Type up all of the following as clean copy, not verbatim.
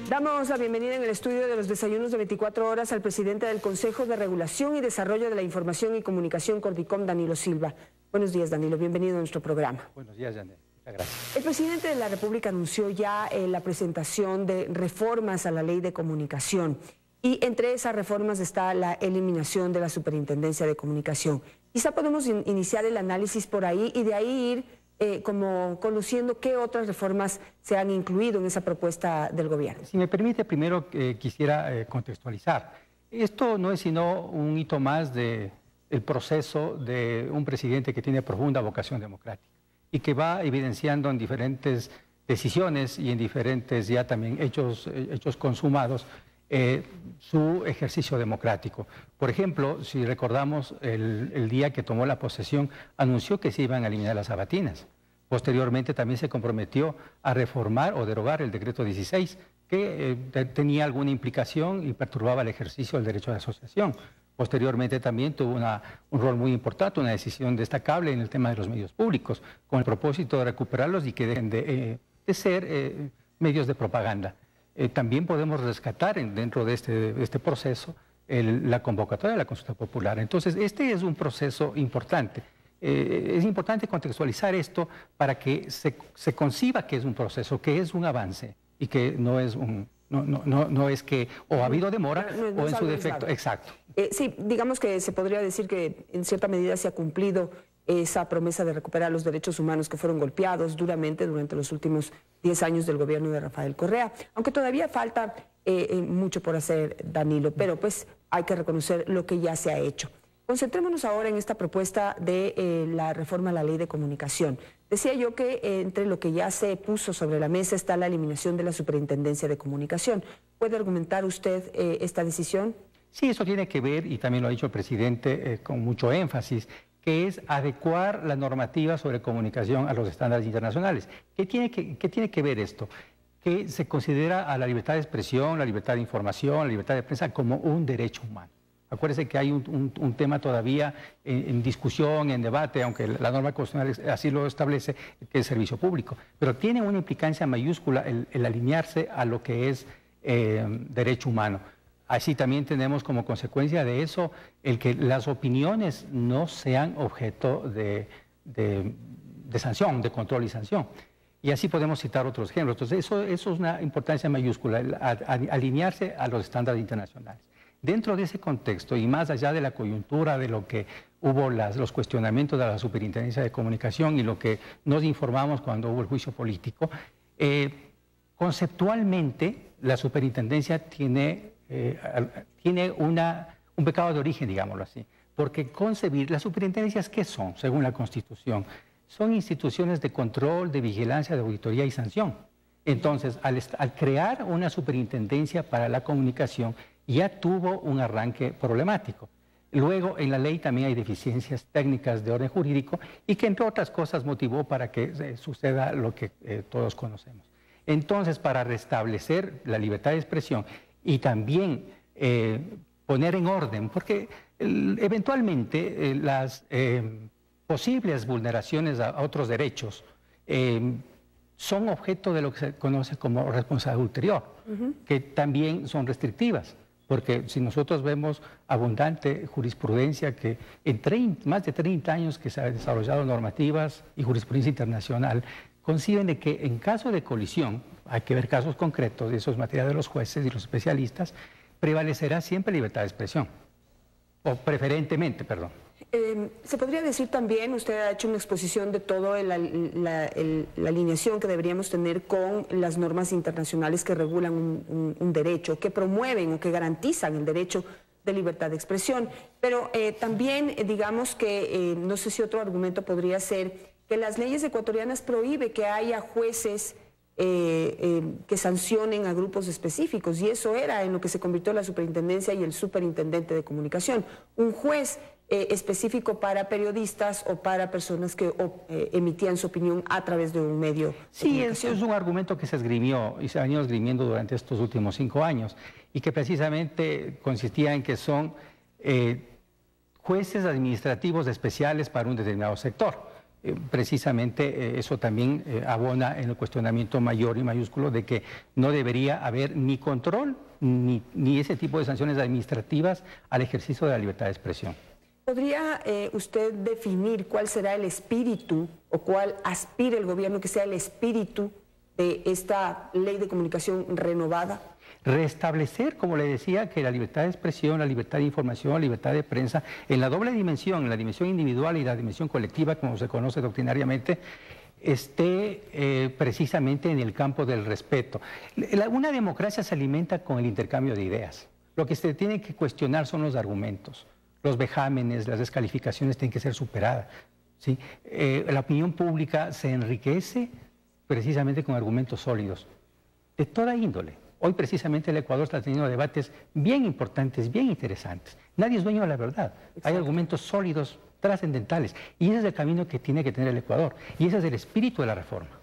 Damos la bienvenida en el estudio de los desayunos de 24 horas al presidente del Consejo de Regulación y Desarrollo de la Información y Comunicación, Cordicom, Danilo Silva. Buenos días, Danilo, bienvenido a nuestro programa. Buenos días, Janet. Muchas gracias. El presidente de la República anunció ya la presentación de reformas a la Ley de Comunicación y entre esas reformas está la eliminación de la Superintendencia de Comunicación. Quizá podemos iniciar el análisis por ahí y de ahí ir como conociendo qué otras reformas se han incluido en esa propuesta del gobierno. Si me permite, primero quisiera contextualizar. Esto no es sino un hito más del proceso de un presidente que tiene profunda vocación democrática y que va evidenciando en diferentes decisiones y en diferentes ya también hechos consumados su ejercicio democrático. Por ejemplo, si recordamos, el día que tomó la posesión, anunció que se iban a eliminar las sabatinas. Posteriormente también se comprometió a reformar o derogar el decreto 16, que tenía alguna implicación y perturbaba el ejercicio del derecho de asociación. Posteriormente también tuvo un rol muy importante, una decisión destacable en el tema de los medios públicos, con el propósito de recuperarlos y que dejen de ser medios de propaganda. También podemos rescatar dentro de este proceso la convocatoria de la consulta popular. Entonces, este es un proceso importante. Es importante contextualizar esto para que se conciba que es un proceso, que es un avance y que no es no es que o ha habido demora o en su defecto. Exacto. Sí, digamos que se podría decir que en cierta medida se ha cumplido esa promesa de recuperar los derechos humanos que fueron golpeados duramente durante los últimos 10 años del gobierno de Rafael Correa, aunque todavía falta mucho por hacer, Danilo, pero pues hay que reconocer lo que ya se ha hecho. Concentrémonos ahora en esta propuesta de la reforma a la Ley de Comunicación. Decía yo que entre lo que ya se puso sobre la mesa está la eliminación de la Superintendencia de Comunicación. ¿Puede argumentar usted esta decisión? Sí, eso tiene que ver, y también lo ha dicho el presidente con mucho énfasis, que es adecuar la normativa sobre comunicación a los estándares internacionales. ¿Qué tiene que ver esto? Que se considera a la libertad de expresión, la libertad de información, la libertad de prensa como un derecho humano. Acuérdense que hay un tema todavía en discusión, en debate, aunque la norma constitucional así lo establece, que es el servicio público. Pero tiene una implicancia mayúscula el alinearse a lo que es derecho humano. Así también tenemos como consecuencia de eso el que las opiniones no sean objeto de sanción, de control y sanción. Y así podemos citar otros ejemplos. Entonces eso es una importancia mayúscula, alinearse a los estándares internacionales. Dentro de ese contexto y más allá de la coyuntura de lo que hubo los cuestionamientos de la Superintendencia de Comunicación y lo que nos informamos cuando hubo el juicio político, conceptualmente la Superintendencia tiene un pecado de origen, digámoslo así, porque concebir las superintendencias, ¿qué son? Según la Constitución, son instituciones de control, de vigilancia, de auditoría y sanción. Entonces, al crear una superintendencia para la comunicación, ya tuvo un arranque problemático. Luego, en la ley también hay deficiencias técnicas de orden jurídico y que, entre otras cosas, motivó para que suceda lo que todos conocemos. Entonces, para restablecer la libertad de expresión y también poner en orden, porque eventualmente las posibles vulneraciones a otros derechos son objeto de lo que se conoce como responsabilidad ulterior, que también son restrictivas, porque si nosotros vemos abundante jurisprudencia que en más de 30 años que se han desarrollado normativas y jurisprudencia internacional, conciben de que en caso de colisión, hay que ver casos concretos, y eso es materia de los jueces y los especialistas, prevalecerá siempre libertad de expresión, o preferentemente, perdón. Se podría decir también, usted ha hecho una exposición de toda la alineación que deberíamos tener con las normas internacionales que regulan un derecho, que promueven o que garantizan el derecho de libertad de expresión, pero también digamos que, no sé si otro argumento podría ser que las leyes ecuatorianas prohíben que haya jueces que sancionen a grupos específicos, y eso era en lo que se convirtió la superintendencia y el superintendente de comunicación, un juez específico para periodistas o para personas que emitían su opinión a través de un medio. Sí, es un argumento que se esgrimió y se ha venido esgrimiendo durante estos últimos 5 años y que precisamente consistía en que son jueces administrativos especiales para un determinado sector. precisamente eso también abona en el cuestionamiento mayor y mayúsculo de que no debería haber ni control ni ese tipo de sanciones administrativas al ejercicio de la libertad de expresión. ¿Podría usted definir cuál será el espíritu o cuál aspira el gobierno que sea el espíritu de esta ley de comunicación renovada? Restablecer, como le decía, que la libertad de expresión, la libertad de información, la libertad de prensa, en la doble dimensión, en la dimensión individual y la dimensión colectiva, como se conoce doctrinariamente, esté precisamente en el campo del respeto. Una democracia se alimenta con el intercambio de ideas. Lo que se tiene que cuestionar son los argumentos. Los vejámenes, las descalificaciones tienen que ser superadas, ¿sí? La opinión pública se enriquece precisamente con argumentos sólidos, de toda índole. Hoy precisamente el Ecuador está teniendo debates bien importantes, bien interesantes. Nadie es dueño de la verdad. Exacto. Hay argumentos sólidos, trascendentales. Y ese es el camino que tiene que tener el Ecuador. Y ese es el espíritu de la reforma.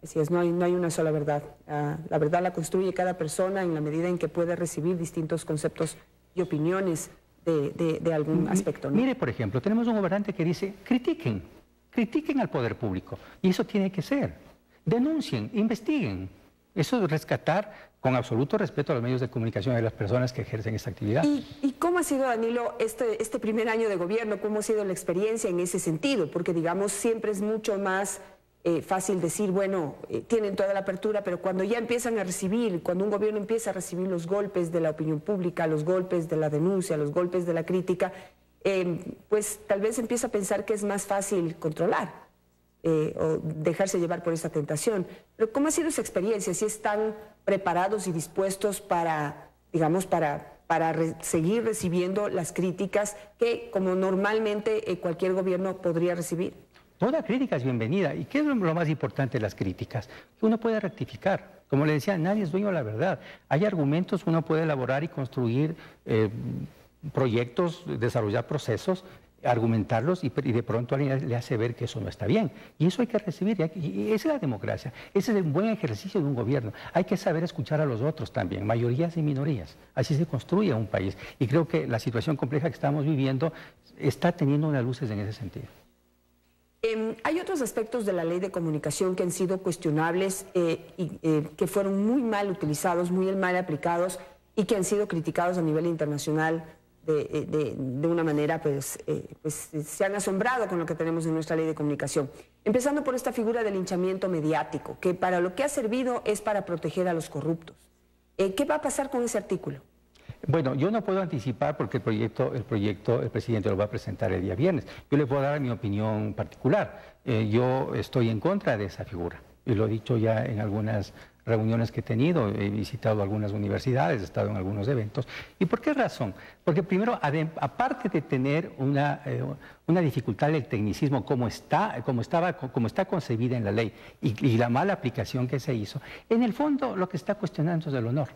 Así es, no hay una sola verdad. La verdad la construye cada persona en la medida en que puede recibir distintos conceptos y opiniones de algún aspecto, ¿no? Mire, por ejemplo, tenemos un gobernante que dice, critiquen al poder público. Y eso tiene que ser. Denuncien, investiguen. Eso es rescatar con absoluto respeto a los medios de comunicación de las personas que ejercen esta actividad. ¿Y cómo ha sido, Danilo, este primer año de gobierno? ¿Cómo ha sido la experiencia en ese sentido? Porque, digamos, siempre es mucho más fácil decir, bueno, tienen toda la apertura, pero cuando ya empiezan a recibir, cuando un gobierno empieza a recibir los golpes de la opinión pública, los golpes de la denuncia, los golpes de la crítica, pues tal vez empieza a pensar que es más fácil controlar o dejarse llevar por esa tentación. Pero ¿cómo ha sido esa experiencia? ¿Si están preparados y dispuestos para, digamos, para seguir recibiendo las críticas que, como normalmente cualquier gobierno podría recibir? Toda crítica es bienvenida. ¿Y qué es lo más importante de las críticas? Que uno puede rectificar. Como le decía, nadie es dueño de la verdad. Hay argumentos que uno puede elaborar y construir proyectos, desarrollar procesos, argumentarlos y de pronto alguien le hace ver que eso no está bien. Y eso hay que recibir. Y esa es la democracia. Ese es el buen ejercicio de un gobierno. Hay que saber escuchar a los otros también, mayorías y minorías. Así se construye un país. Y creo que la situación compleja que estamos viviendo está teniendo unas luces en ese sentido. Hay otros aspectos de la ley de comunicación que han sido cuestionables y que fueron muy mal utilizados, muy mal aplicados y que han sido criticados a nivel internacional de una manera, pues se han asombrado con lo que tenemos en nuestra ley de comunicación. Empezando por esta figura del linchamiento mediático, que para lo que ha servido es para proteger a los corruptos. ¿Qué va a pasar con ese artículo? Bueno, yo no puedo anticipar porque el presidente lo va a presentar el día viernes. Yo le puedo dar mi opinión particular. Yo estoy en contra de esa figura. Y lo he dicho ya en algunas reuniones que he tenido, he visitado algunas universidades, he estado en algunos eventos. ¿Y por qué razón? Porque primero, aparte de tener una dificultad del tecnicismo como está concebida en la ley y la mala aplicación que se hizo, en el fondo lo que está cuestionando es el honor,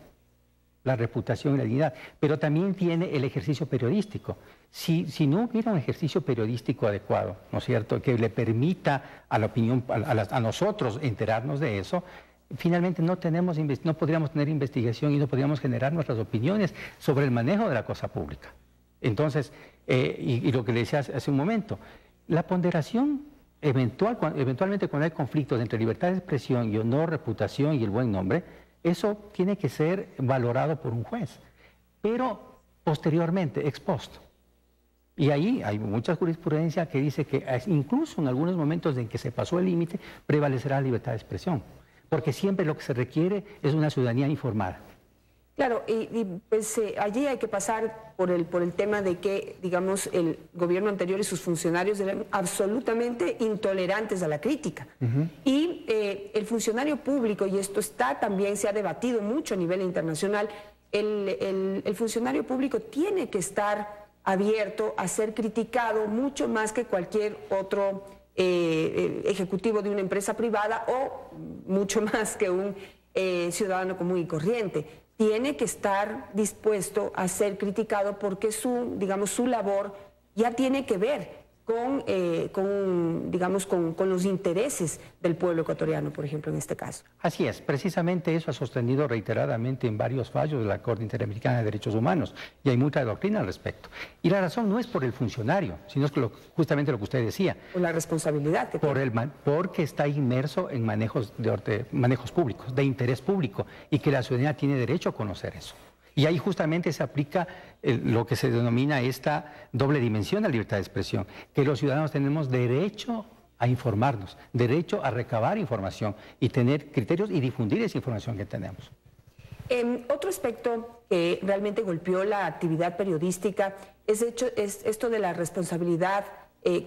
la reputación y la dignidad, pero también tiene el ejercicio periodístico. Si no hubiera un ejercicio periodístico adecuado, ¿no es cierto?, que le permita a la opinión, a nosotros enterarnos de eso, finalmente no podríamos tener investigación y no podríamos generar nuestras opiniones sobre el manejo de la cosa pública. Entonces, y lo que le decía hace un momento, la ponderación eventualmente cuando hay conflictos entre libertad de expresión y honor, reputación y el buen nombre, eso tiene que ser valorado por un juez, pero posteriormente, ex post. Y ahí hay mucha jurisprudencia que dice que incluso en algunos momentos en que se pasó el límite, prevalecerá la libertad de expresión, porque siempre lo que se requiere es una ciudadanía informada. Claro, pues allí hay que pasar por el tema de que, digamos, el gobierno anterior y sus funcionarios eran absolutamente intolerantes a la crítica. Y el funcionario público, y esto también se ha debatido mucho a nivel internacional, el funcionario público tiene que estar abierto a ser criticado mucho más que cualquier otro ejecutivo de una empresa privada o mucho más que un ciudadano común y corriente. Tiene que estar dispuesto a ser criticado porque su labor ya tiene que ver digamos, con los intereses del pueblo ecuatoriano, por ejemplo, en este caso. Así es, precisamente eso ha sostenido reiteradamente en varios fallos de la Corte Interamericana de Derechos Humanos, y hay mucha doctrina al respecto. Y la razón no es por el funcionario, sino es justamente lo que usted decía. Por la responsabilidad que porque está inmerso en manejos públicos, de interés público, y que la ciudadanía tiene derecho a conocer eso. Y ahí justamente se aplica lo que se denomina esta doble dimensión de la libertad de expresión, que los ciudadanos tenemos derecho a informarnos, derecho a recabar información y tener criterios y difundir esa información que tenemos. Otro aspecto que realmente golpeó la actividad periodística es esto de la responsabilidad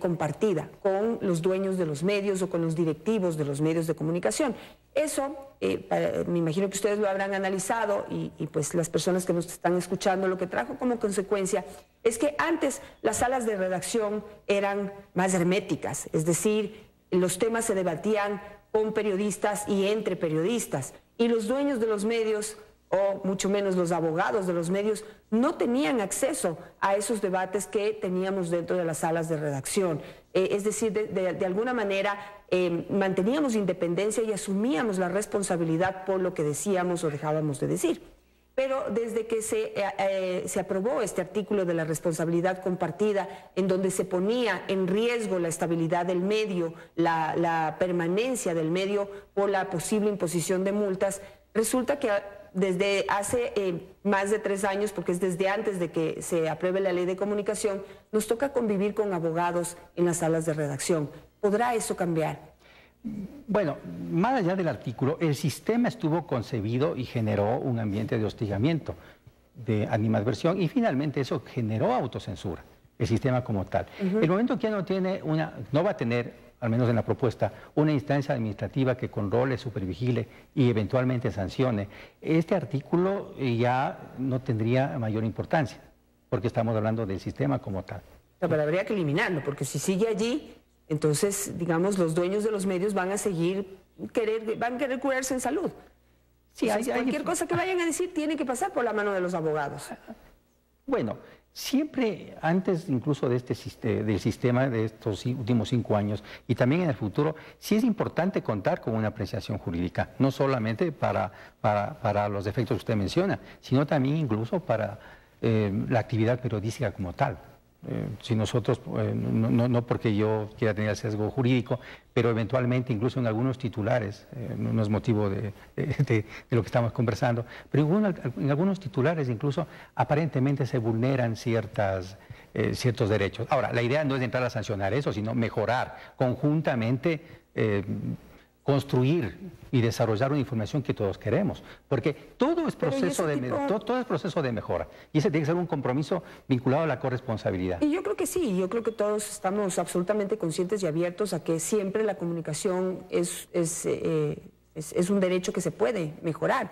compartida con los dueños de los medios o con los directivos de los medios de comunicación. Eso, me imagino que ustedes lo habrán analizado y pues las personas que nos están escuchando, lo que trajo como consecuencia es que antes las salas de redacción eran más herméticas, es decir, los temas se debatían con periodistas y entre periodistas, y los dueños de los medios, o mucho menos los abogados de los medios, no tenían acceso a esos debates que teníamos dentro de las salas de redacción. Es decir, de alguna manera manteníamos independencia y asumíamos la responsabilidad por lo que decíamos o dejábamos de decir. Pero desde que se aprobó este artículo de la responsabilidad compartida, en donde se ponía en riesgo la estabilidad del medio, la permanencia del medio por la posible imposición de multas, resulta que desde hace más de 3 años, porque es desde antes de que se apruebe la ley de comunicación, nos toca convivir con abogados en las salas de redacción. ¿Podrá eso cambiar? Bueno, más allá del artículo, el sistema estuvo concebido y generó un ambiente de hostigamiento, de animadversión, y finalmente eso generó autocensura, el sistema como tal. El momento que ya no va a tener, al menos en la propuesta, una instancia administrativa que controle, supervigile y eventualmente sancione, este artículo ya no tendría mayor importancia, porque estamos hablando del sistema como tal. Pero habría que eliminarlo, porque si sigue allí, entonces, digamos, los dueños de los medios van a querer curarse en salud. Sí, cualquier cosa que vayan a decir tiene que pasar por la mano de los abogados. Bueno, siempre, antes incluso de del sistema de estos últimos 5 años y también en el futuro, sí es importante contar con una apreciación jurídica, no solamente para los defectos que usted menciona, sino también incluso para la actividad periodística como tal. Si nosotros, no porque yo quiera tener el sesgo jurídico, pero eventualmente incluso en algunos titulares, no es motivo de lo que estamos conversando, pero en algunos titulares incluso aparentemente se vulneran ciertos derechos. Ahora, la idea no es entrar a sancionar eso, sino mejorar conjuntamente, construir y desarrollar una información que todos queremos, porque todo es proceso de mejora, y ese tiene que ser un compromiso vinculado a la corresponsabilidad. Y yo creo que sí, yo creo que todos estamos absolutamente conscientes y abiertos a que siempre la comunicación es un derecho que se puede mejorar,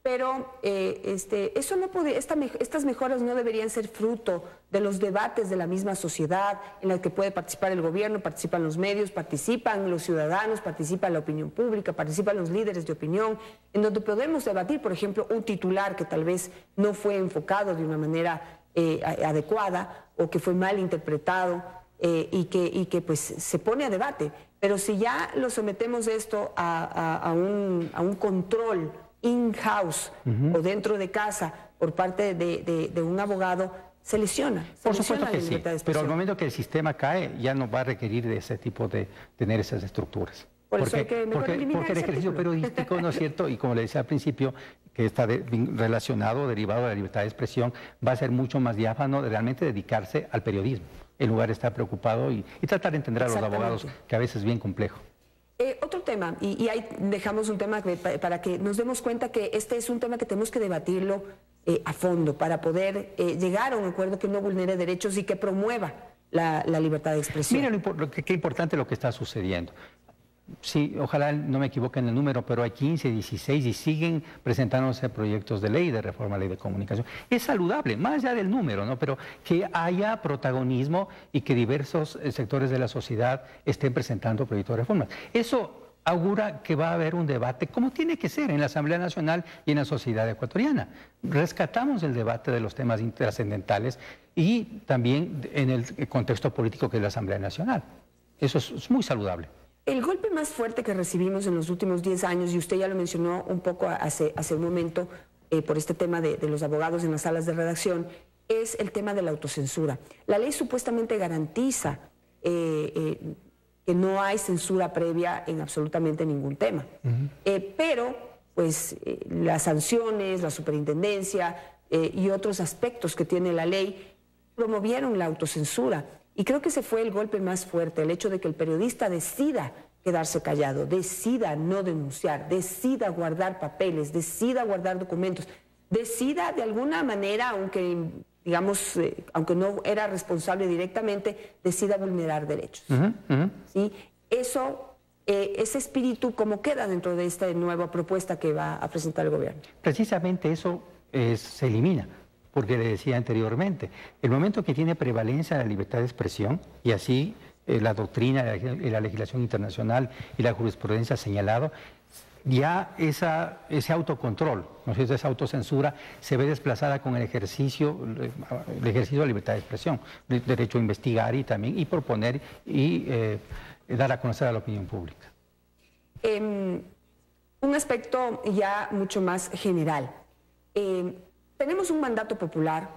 pero eso no puede, estas mejoras no deberían ser fruto de los debates de la misma sociedad en la que puede participar el gobierno, participan los medios, participan los ciudadanos, participa la opinión pública, participan los líderes de opinión, en donde podemos debatir, por ejemplo, un titular que tal vez no fue enfocado de una manera adecuada o que fue mal interpretado y que pues se pone a debate. Pero si ya lo sometemos esto a un control in-house o dentro de casa por parte de un abogado, se lesiona. Por supuesto que sí, pero al momento que el sistema cae ya no va a requerir de ese tipo de tener esas estructuras. Porque el ejercicio periodístico, ¿no es cierto? Y como le decía al principio, que está relacionado, derivado de la libertad de expresión, va a ser mucho más diáfano de realmente dedicarse al periodismo, en lugar de estar preocupado y tratar de entender a los abogados, que a veces es bien complejo. Otro tema, y ahí dejamos un tema para que nos demos cuenta que este es un tema que tenemos que debatirlo a fondo para poder llegar a un acuerdo que no vulnere derechos y que promueva la libertad de expresión. Mira qué importante lo que está sucediendo. Sí, ojalá no me equivoque en el número, pero hay 15, 16 y siguen presentándose proyectos de ley de reforma a la ley de comunicación. Es saludable, más allá del número, ¿no? Pero que haya protagonismo y que diversos sectores de la sociedad estén presentando proyectos de reforma. Eso augura que va a haber un debate, como tiene que ser en la Asamblea Nacional y en la sociedad ecuatoriana. Rescatamos el debate de los temas trascendentales y también en el contexto político que es la Asamblea Nacional. Eso es muy saludable. El golpe más fuerte que recibimos en los últimos 10 años, y usted ya lo mencionó un poco hace un momento por este tema de los abogados en las salas de redacción, es el tema de la autocensura. La ley supuestamente garantiza que no hay censura previa en absolutamente ningún tema. Pero pues las sanciones, la superintendencia y otros aspectos que tiene la ley promovieron la autocensura. Y creo que ese fue el golpe más fuerte, el hecho de que el periodista decida quedarse callado, decida no denunciar, decida guardar papeles, decida guardar documentos, decida de alguna manera, aunque digamos, aunque no era responsable directamente, decida vulnerar derechos. ¿Sí? Eso, ese espíritu, ¿cómo queda dentro de esta nueva propuesta que va a presentar el gobierno? Precisamente eso se elimina, porque le decía anteriormente, el momento que tiene prevalencia la libertad de expresión, y así la doctrina y la legislación internacional y la jurisprudencia ha señalado, ya ese autocontrol, ¿no es cierto?, esa autocensura se ve desplazada con el ejercicio de la libertad de expresión, el derecho a investigar y proponer y dar a conocer a la opinión pública. Un aspecto ya mucho más general. Tenemos un mandato popular,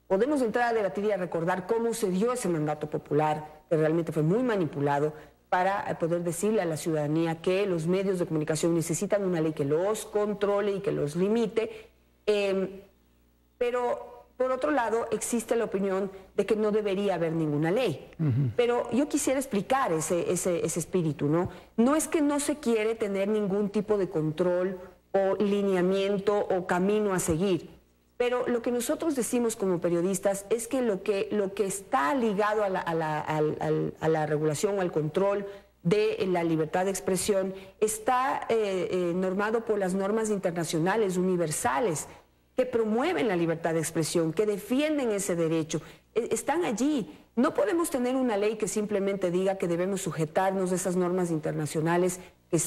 podemos entrar a debatir y a recordar cómo se dio ese mandato popular, que realmente fue muy manipulado, para poder decirle a la ciudadanía que los medios de comunicación necesitan una ley que los controle y que los limite, pero por otro lado existe la opinión de que no debería haber ninguna ley. Pero yo quisiera explicar ese espíritu, ¿no? No es que no se quiere tener ningún tipo de control o lineamiento o camino a seguir, pero lo que nosotros decimos como periodistas es que lo que está ligado a la regulación o al control de la libertad de expresión está normado por las normas internacionales universales que promueven la libertad de expresión, que defienden ese derecho. Están allí. No podemos tener una ley que simplemente diga que debemos sujetarnos a esas normas internacionales que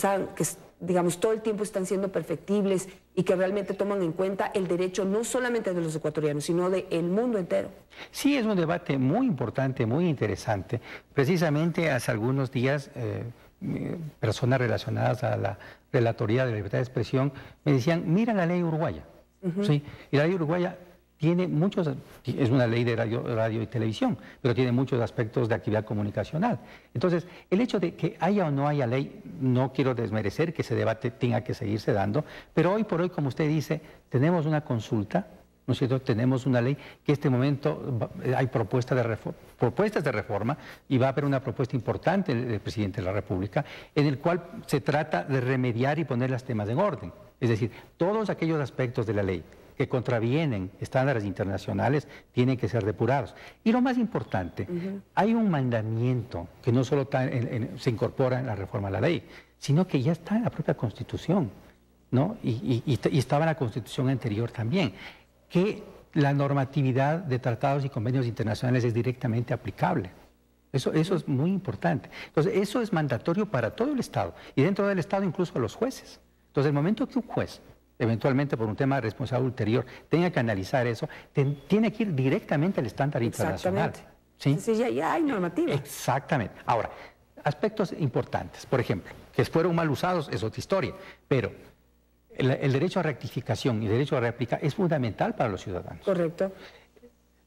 digamos, todo el tiempo están siendo perfectibles y que realmente toman en cuenta el derecho no solamente de los ecuatorianos, sino del mundo entero. Sí, es un debate muy importante, muy interesante. Precisamente hace algunos días, personas relacionadas a la Relatoría de la Libertad de Expresión me decían, mira la ley uruguaya. ¿Sí? Y la ley uruguaya tiene muchos, es una ley de radio y televisión, pero tiene muchos aspectos de actividad comunicacional. Entonces, el hecho de que haya o no haya ley, no quiero desmerecer que ese debate tenga que seguirse dando, pero hoy por hoy, como usted dice, tenemos una consulta, ¿no es cierto?, tenemos una ley que en este momento hay propuestas de reforma y va a haber una propuesta importante del presidente de la República en el cual se trata de remediar y poner los temas en orden. Es decir, todos aquellos aspectos de la ley que contravienen estándares internacionales tienen que ser depurados. Y lo más importante, hay un mandamiento que no solo se incorpora en la reforma a la ley, sino que ya está en la propia Constitución, ¿no? Y estaba en la Constitución anterior también, que la normatividad de tratados y convenios internacionales es directamente aplicable. Eso es muy importante. Entonces, eso es mandatorio para todo el Estado, y dentro del Estado incluso a los jueces. Entonces, el momento que un juez, eventualmente por un tema de responsabilidad ulterior, tenga que analizar eso, tiene que ir directamente al estándar internacional. ¿Sí? Entonces ya hay normativa. Exactamente. Ahora, aspectos importantes, por ejemplo, que fueron mal usados es otra historia, pero el derecho a rectificación y el derecho a réplica es fundamental para los ciudadanos. Correcto.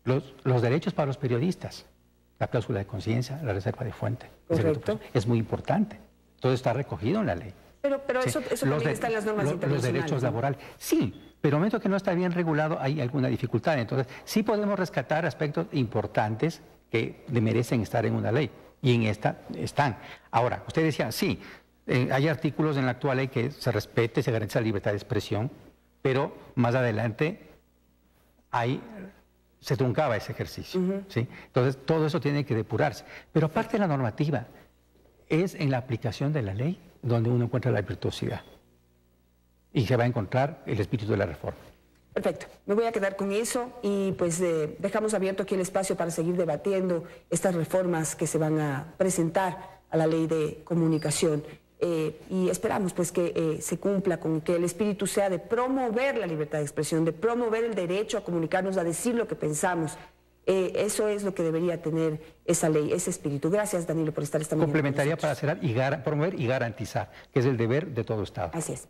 Los derechos para los periodistas, la cláusula de conciencia, la reserva de fuente, correcto, es muy importante. Todo está recogido en la ley. Pero sí, eso también está en las normas internacionales. Los derechos laborales, sí, pero en el momento que no está bien regulado hay alguna dificultad. Entonces, sí podemos rescatar aspectos importantes que merecen estar en una ley, y en esta están. Ahora, usted decía, sí, hay artículos en la actual ley que se respete, se garantiza la libertad de expresión, pero más adelante se truncaba ese ejercicio. ¿Sí? Entonces, todo eso tiene que depurarse. Pero aparte de la normativa, es en la aplicación de la ley donde uno encuentra la virtuosidad y se va a encontrar el espíritu de la reforma. Perfecto, me voy a quedar con eso y pues dejamos abierto aquí el espacio para seguir debatiendo estas reformas que se van a presentar a la ley de comunicación. y esperamos pues que se cumpla con que el espíritu sea de promover la libertad de expresión, de promover el derecho a comunicarnos, a decir lo que pensamos. Eso es lo que debería tener esa ley, ese espíritu. Gracias, Danilo, por estar esta mañana. Complementaría para cerrar promover y garantizar, que es el deber de todo Estado. Así es.